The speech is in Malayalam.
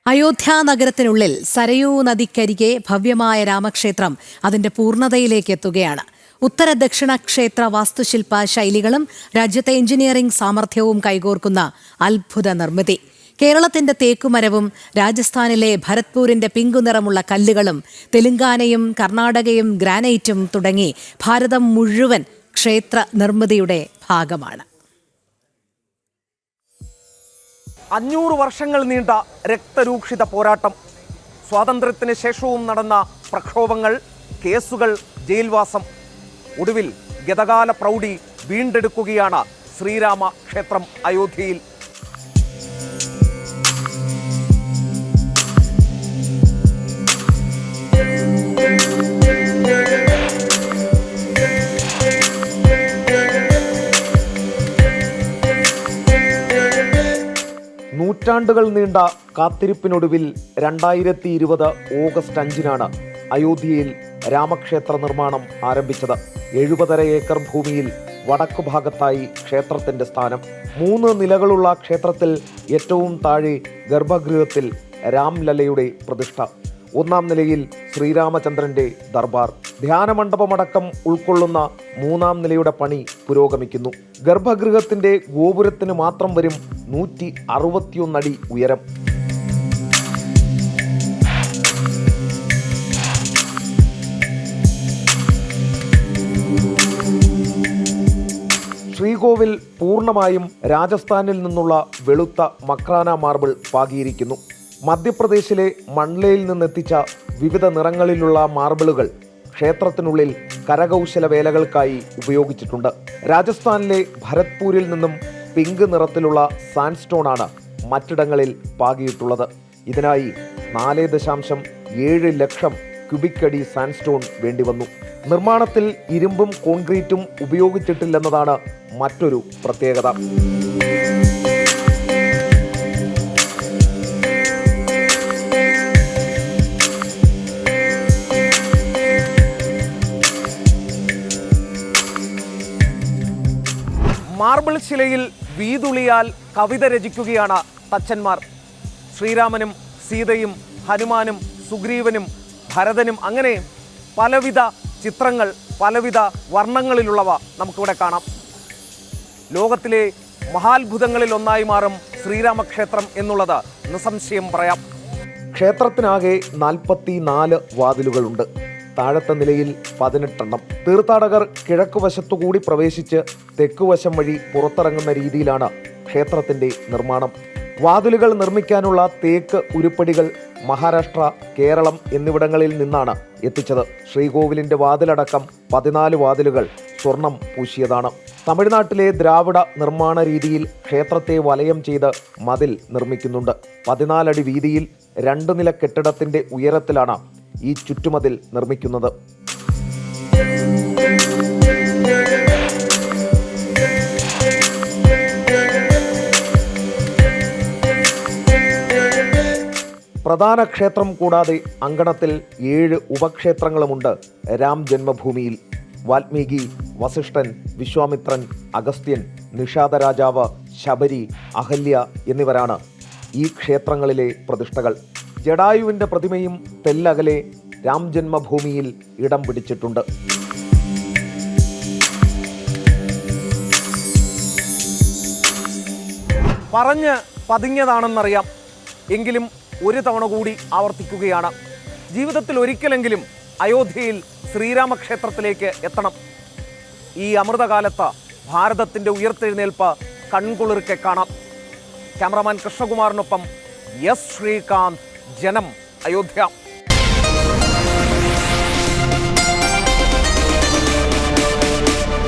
അയോധ്യ നഗരത്തിനുള്ളിൽ സരയൂ നദിക്കരികെ ഭവ്യമായ രാമക്ഷേത്രം അതിന്റെ പൂർണ്ണതയിലേക്ക് എത്തുകയാണ്. ഉത്തര ദക്ഷിണ ക്ഷേത്ര വാസ്തുശില്പ ശൈലികളും രാജ്യത്തെ എഞ്ചിനീയറിംഗ് സാമർഥ്യവും കൈകോർക്കുന്ന അത്ഭുത നിർമ്മിതി. കേരളത്തിന്റെ തേക്കുമരവും രാജസ്ഥാനിലെ ഭരത്പൂരിന്റെ പിങ്കുനിറമുള്ള കല്ലുകളും തെലങ്കാനയും കർണാടകയും ഗ്രാനൈറ്റും തുടങ്ങി ഭാരതം മുഴുവൻ ക്ഷേത്ര നിർമ്മിതിയുടെ ഭാഗമാണ്. 500 വർഷങ്ങൾ നീണ്ട രക്തരൂക്ഷിത പോരാട്ടം, സ്വാതന്ത്ര്യത്തിന് ശേഷവും നടന്ന പ്രക്ഷോഭങ്ങൾ, കേസുകൾ, ജയിൽവാസം. ഒടുവിൽ ഗതകാല പ്രൗഢി വീണ്ടെടുക്കുകയാണ് ശ്രീരാമ ക്ഷേത്രം അയോധ്യയിൽ. നൂറ്റാണ്ടുകൾ നീണ്ട കാത്തിരിപ്പിനൊടുവിൽ 2020 ഓഗസ്റ്റ് 5-നാണ് അയോധ്യയിൽ രാമക്ഷേത്ര നിർമ്മാണം ആരംഭിച്ചത്. 70.5 ഏക്കർ ഭൂമിയിൽ വടക്കു ഭാഗത്തായി ക്ഷേത്രത്തിന്റെ സ്ഥാനം. 3 നിലകളുള്ള ക്ഷേത്രത്തിൽ ഏറ്റവും താഴെ ഗർഭഗൃഹത്തിൽ രാംലല്ലയുടെ പ്രതിഷ്ഠ. 1-ാം നിലയിൽ ശ്രീരാമചന്ദ്രന്റെ ദർബാർ. ധ്യാനമണ്ഡപമടക്കം ഉൾക്കൊള്ളുന്ന 3-ാം നിലയുടെ പണി പുരോഗമിക്കുന്നു. ഗർഭഗൃഹത്തിന്റെ ഗോപുരത്തിന് മാത്രം വരും 161 അടി ഉയരം. ശ്രീകോവിൽ പൂർണ്ണമായും രാജസ്ഥാനിൽ നിന്നുള്ള വെളുത്ത മക്രാന മാർബിൾ പാകിയിരിക്കുന്നു. മധ്യപ്രദേശിലെ മണ്ഡലയിൽ നിന്നെത്തിച്ച വിവിധ നിറങ്ങളിലുള്ള മാർബിളുകൾ ക്ഷേത്രത്തിനുള്ളിൽ കരകൗശല വേലകൾക്കായി ഉപയോഗിച്ചിട്ടുണ്ട്. രാജസ്ഥാനിലെ ഭരത്പൂരിൽ നിന്നും പിങ്ക് നിറത്തിലുള്ള സാൻഡ്സ്റ്റോണാണ് മറ്റിടങ്ങളിൽ പാകിയിട്ടുള്ളത്. ഇതിനായി 4.7 ലക്ഷം ക്യൂബിക് അടി സാൻഡ്സ്റ്റോൺ വേണ്ടിവന്നു. നിർമ്മാണത്തിൽ ഇരുമ്പും കോൺക്രീറ്റും ഉപയോഗിച്ചിട്ടില്ലെന്നതാണ് മറ്റൊരു പ്രത്യേകത. മാർബിൾ ശിലയിൽ വീതുളിയാൽ കവിത രചിക്കുകയാണ് തച്ചന്മാർ. ശ്രീരാമനും സീതയും ഹനുമാനും സുഗ്രീവനും ഭരതനും അങ്ങനെ പലവിധ ചിത്രങ്ങൾ, പലവിധ വർണ്ണങ്ങളിലുള്ളവ നമുക്കിവിടെ കാണാം. ലോകത്തിലെ മഹാത്ഭുതങ്ങളിൽ ഒന്നായി മാറും ശ്രീരാമക്ഷേത്രം എന്നുള്ളത് നിസ്സംശയം പറയാം. ക്ഷേത്രത്തിനാകെ 44 വാതിലുകളുണ്ട്. താഴത്തെ നിലയിൽ 18 എണ്ണം. തീർത്ഥാടകർ കിഴക്കുവശത്തുകൂടി പ്രവേശിച്ച് തെക്കുവശം വഴി പുറത്തിറങ്ങുന്ന രീതിയിലാണ് ക്ഷേത്രത്തിന്റെ നിർമ്മാണം. വാതിലുകൾ നിർമ്മിക്കാനുള്ള തേക്ക് ഉരുപ്പടികൾ മഹാരാഷ്ട്ര, കേരളം എന്നിവിടങ്ങളിൽ നിന്നാണ് എത്തിച്ചത്. ശ്രീകോവിലിന്റെ വാതിലടക്കം 14 വാതിലുകൾ സ്വർണം പൂശിയതാണ്. തമിഴ്നാട്ടിലെ ദ്രാവിഡ നിർമ്മാണ രീതിയിൽ ക്ഷേത്രത്തെ വലയം ചെയ്ത് മതിൽ നിർമ്മിക്കുന്നുണ്ട്. 14 അടി വീതിയിൽ 2 നില കെട്ടിടത്തിന്റെ ഉയരത്തിലാണ് ഈ ചുറ്റുമതിൽ നിർമ്മിക്കുന്നത്. പ്രധാന ക്ഷേത്രം കൂടാതെ അങ്കണത്തിൽ 7 ഉപക്ഷേത്രങ്ങളുമുണ്ട്. രാം ജന്മഭൂമിയിൽ വാൽമീകി, വസിഷ്ഠൻ, വിശ്വാമിത്രൻ, അഗസ്ത്യൻ, നിഷാദ രാജാവ്, ശബരി, അഹല്യ എന്നിവരാണ് ഈ ക്ഷേത്രങ്ങളിലെ പ്രതിഷ്ഠകൾ. ജടായുവിന്റെ പ്രതിമയും തെല്ലകലെ രാം ജന്മഭൂമിയിൽ ഇടം പിടിച്ചിട്ടുണ്ട്. പറഞ്ഞ് പതിഞ്ഞതാണെന്നറിയാം, എങ്കിലും ഒരു തവണ കൂടി ആവർത്തിക്കുകയാണ്. ജീവിതത്തിൽ ഒരിക്കലെങ്കിലും അയോധ്യയിൽ ശ്രീരാമക്ഷേത്രത്തിലേക്ക് എത്തണം. ഈ അമൃതകാലത്ത് ഭാരതത്തിൻ്റെ ഉയർത്തെഴുന്നേൽപ്പ് കൺകുളിർക്കെ കാണാം. ക്യാമറാമാൻ കൃഷ്ണകുമാറിനൊപ്പം എസ് ശ്രീകാന്ത്, ജനം, അയോധ്യ.